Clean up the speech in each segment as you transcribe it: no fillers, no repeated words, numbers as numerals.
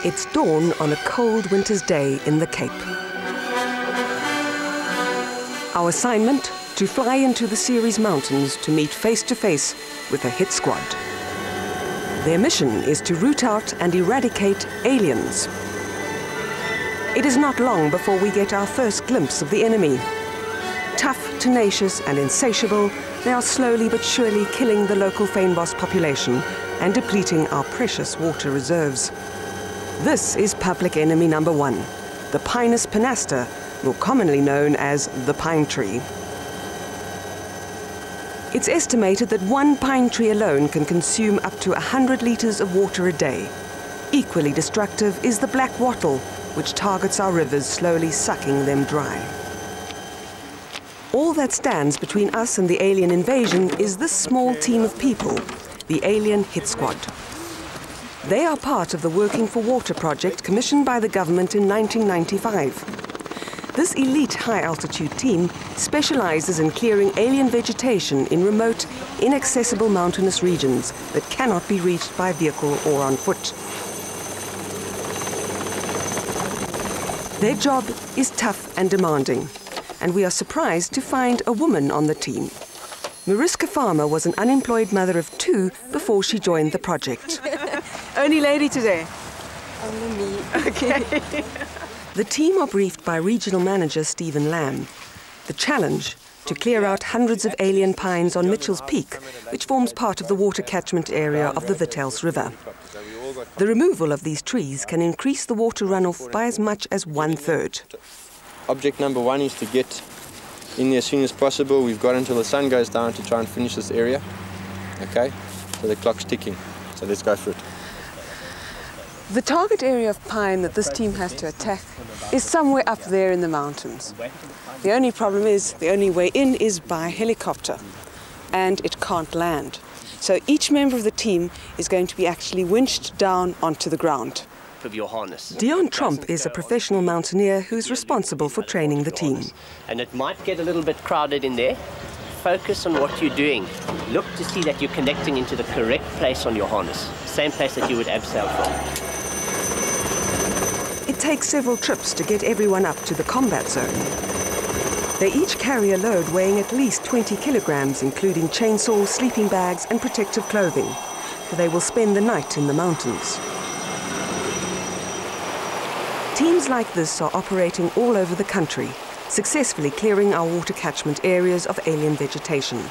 It's dawn on a cold winter's day in the Cape. Our assignment, to fly into the Ceres Mountains to meet face-to-face with a hit squad. Their mission is to root out and eradicate aliens. It is not long before we get our first glimpse of the enemy. Tough, tenacious and insatiable, they are slowly but surely killing the local fynbos population and depleting our precious water reserves. This is public enemy number one, the Pinus pinaster, more commonly known as the pine tree. It's estimated that one pine tree alone can consume up to 100 litres of water a day. Equally destructive is the black wattle, which targets our rivers, slowly sucking them dry. All that stands between us and the alien invasion is this small team of people, the Alien Hit Squad. They are part of the Working for Water project commissioned by the government in 1995. This elite high-altitude team specializes in clearing alien vegetation in remote, inaccessible mountainous regions that cannot be reached by vehicle or on foot. Their job is tough and demanding, and we are surprised to find a woman on the team. Mariska Farmer was an unemployed mother of 2 before she joined the project. Only lady today? Only me. Okay. The team are briefed by Regional Manager Stephen Lamb. The challenge, to clear out hundreds of alien pines on Mitchell's Peak, which forms part of the water catchment area of the Vitels River. The removal of these trees can increase the water runoff by as much as 1/3. Object number 1 is to get in there as soon as possible. We've got until the sun goes down to try and finish this area. Okay, so the clock's ticking, so let's go for it. The target area of pine that this team has to attack is somewhere up there in the mountains. The only problem is the only way in is by helicopter, and it can't land. So each member of the team is going to be actually winched down onto the ground. Of your harness. Dion Tromp is a professional mountaineer who's responsible for training the team. And it might get a little bit crowded in there. Focus on what you're doing. Look to see that you're connecting into the correct place on your harness. Same place that you would abseil from. It takes several trips to get everyone up to the combat zone. They each carry a load weighing at least 20 kilograms, including chainsaws, sleeping bags and protective clothing, for they will spend the night in the mountains. Teams like this are operating all over the country, successfully clearing our water catchment areas of alien vegetation.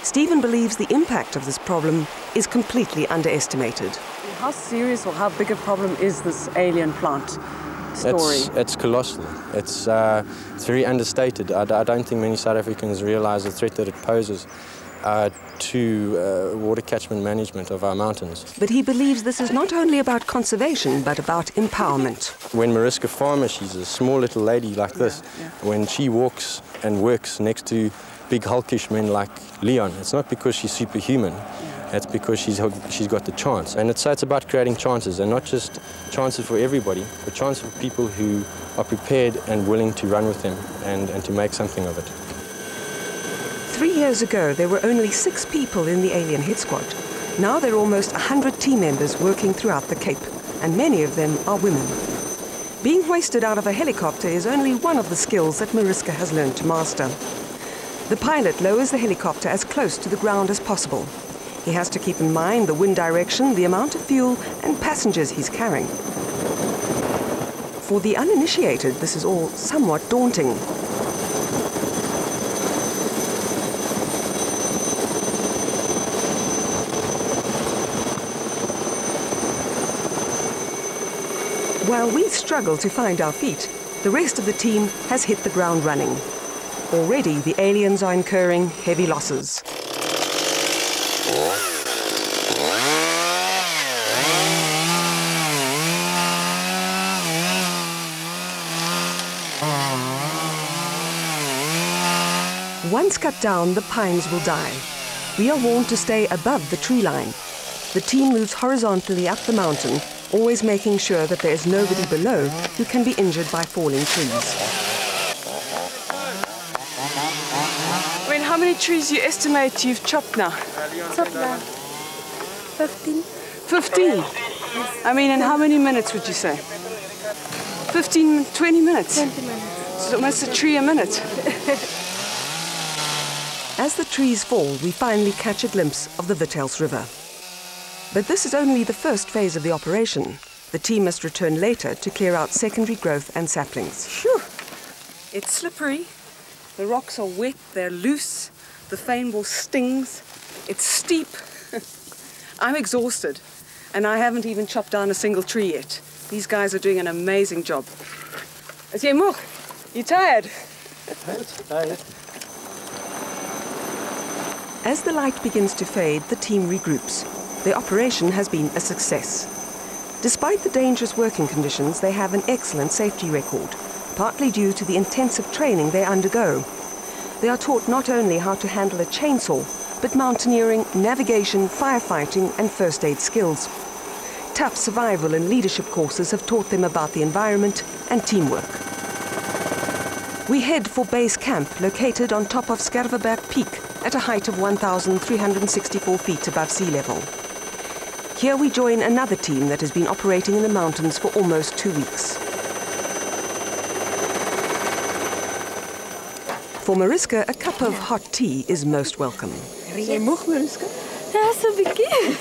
Stephen believes the impact of this problem is completely underestimated. How serious or how big a problem is this alien plant story? It's colossal. It's very understated. I don't think many South Africans realize the threat that it poses to water catchment management of our mountains. But he believes this is not only about conservation, but about empowerment. When Mariska Farmer, she's a small little lady like this, when she walks and works next to big hulkish men like Leon, it's not because she's superhuman, it's because she's got the chance. And it's about creating chances, and not just chances for everybody, but chances for people who are prepared and willing to run with them and to make something of it. 3 years ago, there were only 6 people in the Alien Hit Squad. Now there are almost 100 team members working throughout the Cape, and many of them are women. Being hoisted out of a helicopter is only one of the skills that Mariska has learned to master. The pilot lowers the helicopter as close to the ground as possible. He has to keep in mind the wind direction, the amount of fuel and passengers he's carrying. For the uninitiated, this is all somewhat daunting. While we struggle to find our feet, the rest of the team has hit the ground running. Already, the aliens are incurring heavy losses. Once cut down, the pines will die. We are warned to stay above the tree line. The team moves horizontally up the mountain, always making sure that there is nobody below who can be injured by falling trees. How many trees you estimate you've chopped now? Chopped now. 15. 15? I mean, in how many minutes would you say? 15, 20 minutes? 20 minutes. It's almost a tree a minute. As the trees fall, we finally catch a glimpse of the Wittels River. But this is only the first phase of the operation. The team must return later to clear out secondary growth and saplings. Phew. It's slippery. The rocks are wet, they're loose. The fynbos stings. It's steep. I'm exhausted, and I haven't even chopped down a single tree yet. These guys are doing an amazing job. Is jy moeg? You tired? Tired. As the light begins to fade, the team regroups. The operation has been a success. Despite the dangerous working conditions, they have an excellent safety record, partly due to the intensive training they undergo. They are taught not only how to handle a chainsaw, but mountaineering, navigation, firefighting and first aid skills. Tough survival and leadership courses have taught them about the environment and teamwork. We head for base camp located on top of Skerveberg Peak at a height of 1,364 feet above sea level. Here we join another team that has been operating in the mountains for almost 2 weeks. For Mariska, a cup of hot tea is most welcome. Jy moeg, Mariska? Ja, so 'n bietjie.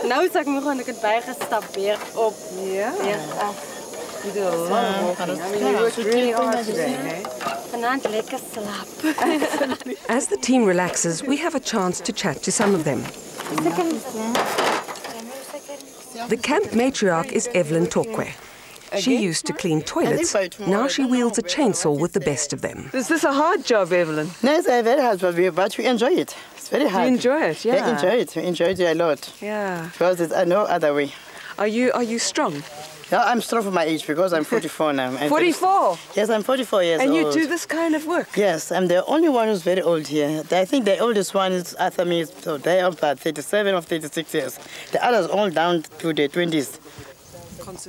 Nou is ek moeg en ek het bygestap weer op. Yeah. Ja. You do a lot of walking. I mean, you worked really hard today, eh? Vanaand lekker slaap. As the team relaxes, we have a chance to chat to some of them. The camp matriarch is Evelyn Tokwe. She used to clean toilets. Now she wields a chainsaw with the best of them. Is this a hard job, Evelyn? No, it's very hard, but we enjoy it. It's very hard. You enjoy it, yeah? Yeah, enjoy it. We enjoy it a lot. Yeah. Because there's no other way. Are you strong? Yeah, I'm strong for my age because I'm 44 now. 44? Yes, I'm 44 years old. And you do this kind of work? Yes, I'm the only one who's very old here. I think the oldest one is after me, so they are about 37 or 36 years. The others all down to the 20s.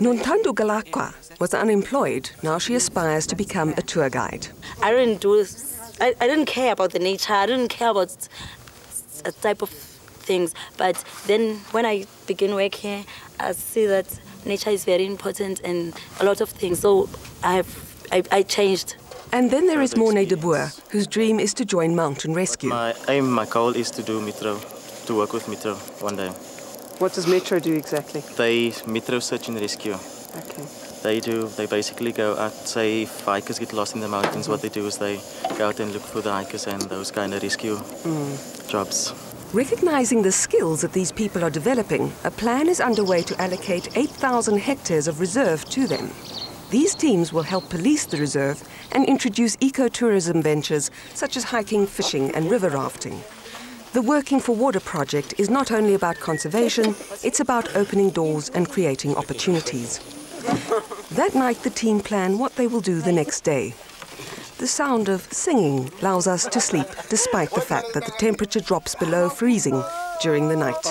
Nontando Galakwa was unemployed. Now she aspires to become a tour guide. I didn't care about the nature. I didn't care about a type of things. But then when I begin work here, I see that nature is very important and a lot of things. So I changed. And then there is Morne de Boer, whose dream is to join mountain rescue. My aim, my goal is to do Metro, to work with Metro one day. What does Metro do exactly? They Metro search and rescue. Okay. They basically go out, say if hikers get lost in the mountains, what they do is they go out and look for the hikers and those kind of rescue jobs. Recognizing the skills that these people are developing, a plan is underway to allocate 8,000 hectares of reserve to them. These teams will help police the reserve and introduce ecotourism ventures such as hiking, fishing and river rafting. The Working for Water project is not only about conservation, it's about opening doors and creating opportunities. That night the team plan what they will do the next day. The sound of singing allows us to sleep despite the fact that the temperature drops below freezing during the night.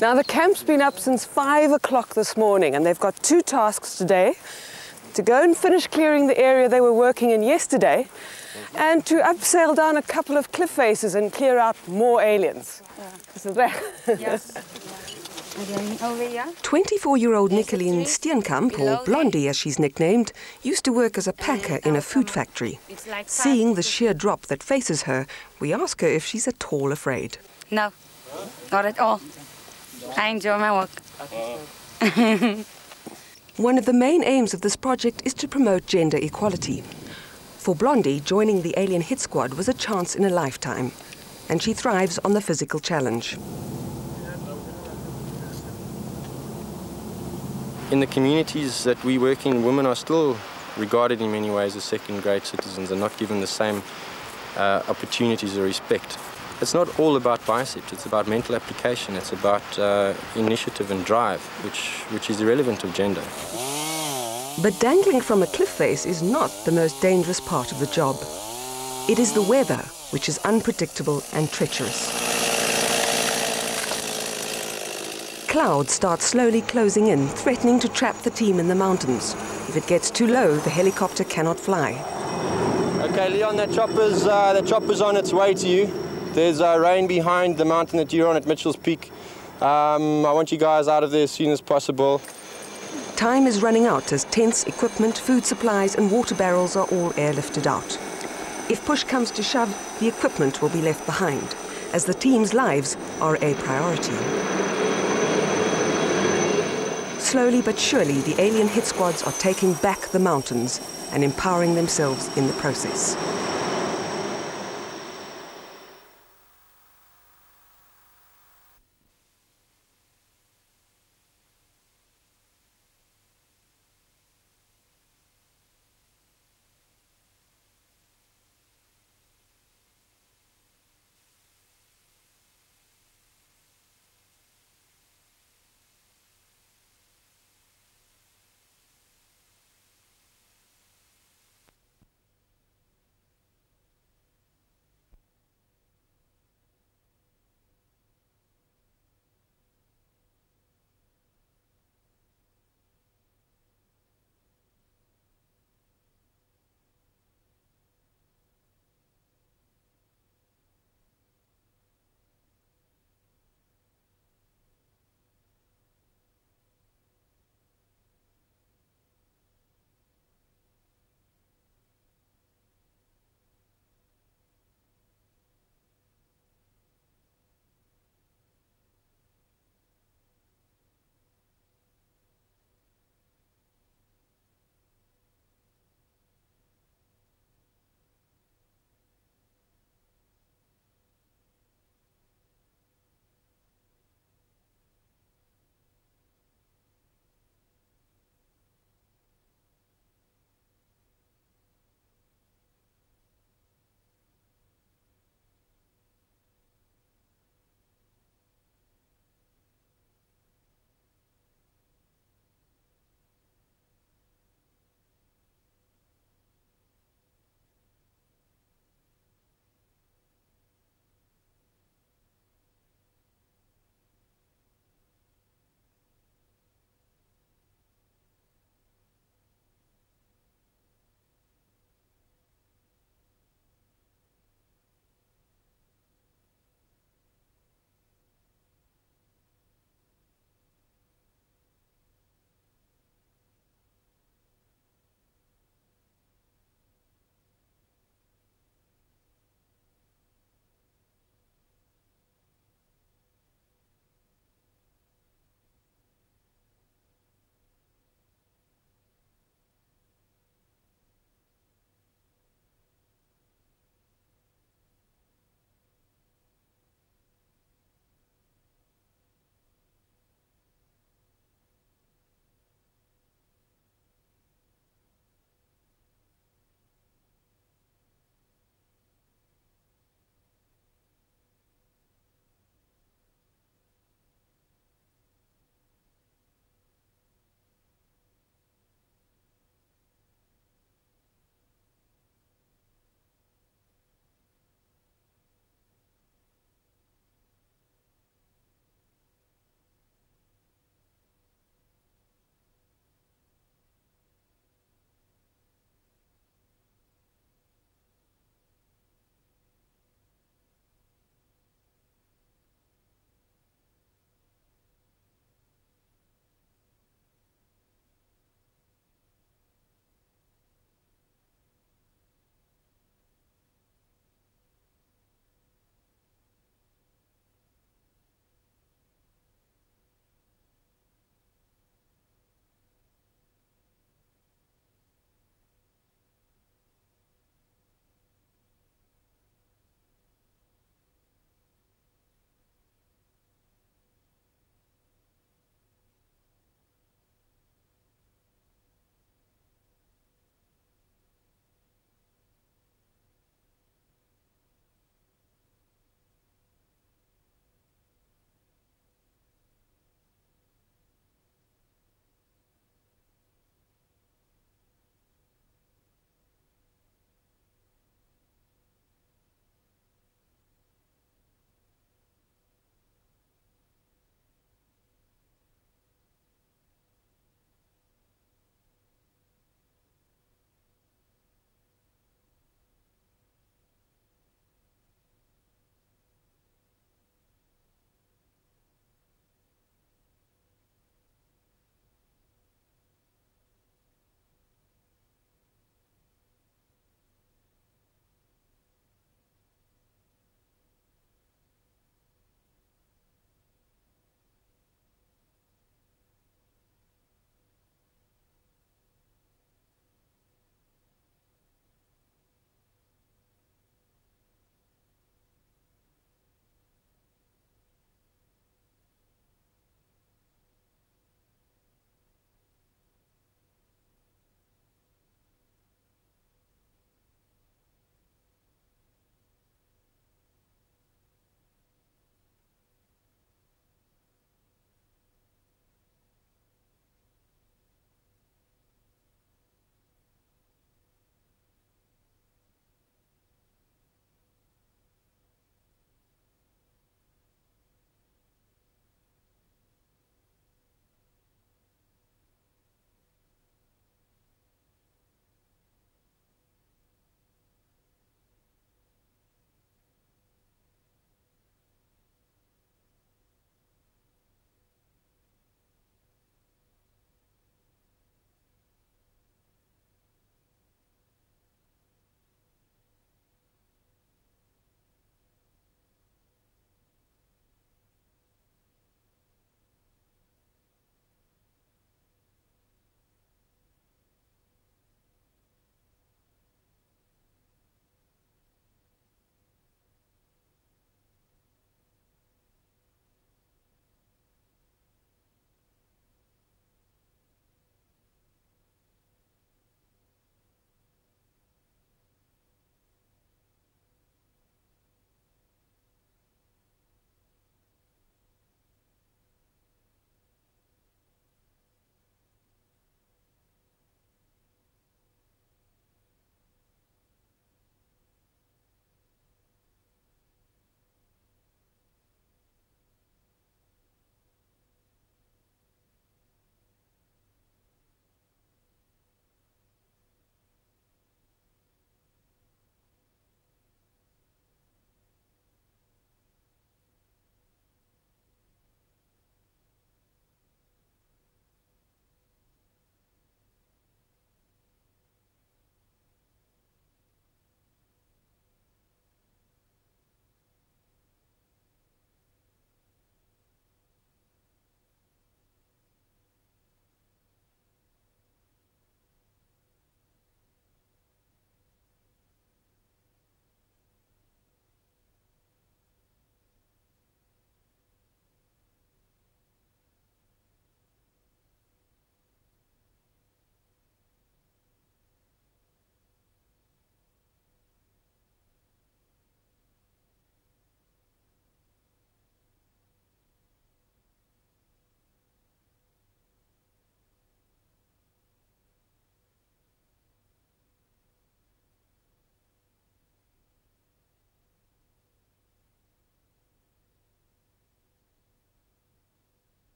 Now the camp's been up since 5 o'clock this morning and they've got 2 tasks today. To go and finish clearing the area they were working in yesterday and to upsail down a couple of cliff faces and clear out more aliens. Isn't that? Yes. Over here. 24-year-old Nicoline Steenkamp, or Blondie as she's nicknamed, used to work as a packer in a food factory. Seeing the sheer drop that faces her, we ask her if she's at all afraid. No, not at all. I enjoy my work. One of the main aims of this project is to promote gender equality. For Blondie, joining the Alien Hit Squad was a chance in a lifetime, and she thrives on the physical challenge. In the communities that we work in, women are still regarded in many ways as second-grade citizens and not given the same opportunities or respect. It's not all about biceps, it's about mental application, it's about initiative and drive, which is irrelevant of gender. But dangling from a cliff face is not the most dangerous part of the job. It is the weather, which is unpredictable and treacherous. cloud starts slowly closing in, threatening to trap the team in the mountains. If it gets too low, the helicopter cannot fly. Okay, Leon, that chopper's on its way to you. There's rain behind the mountain that you're on at Mitchell's Peak. I want you guys out of there as soon as possible. Time is running out as tents, equipment, food supplies and water barrels are all airlifted out. If push comes to shove, the equipment will be left behind, as the team's lives are a priority. Slowly but surely, the alien hit squads are taking back the mountains and empowering themselves in the process.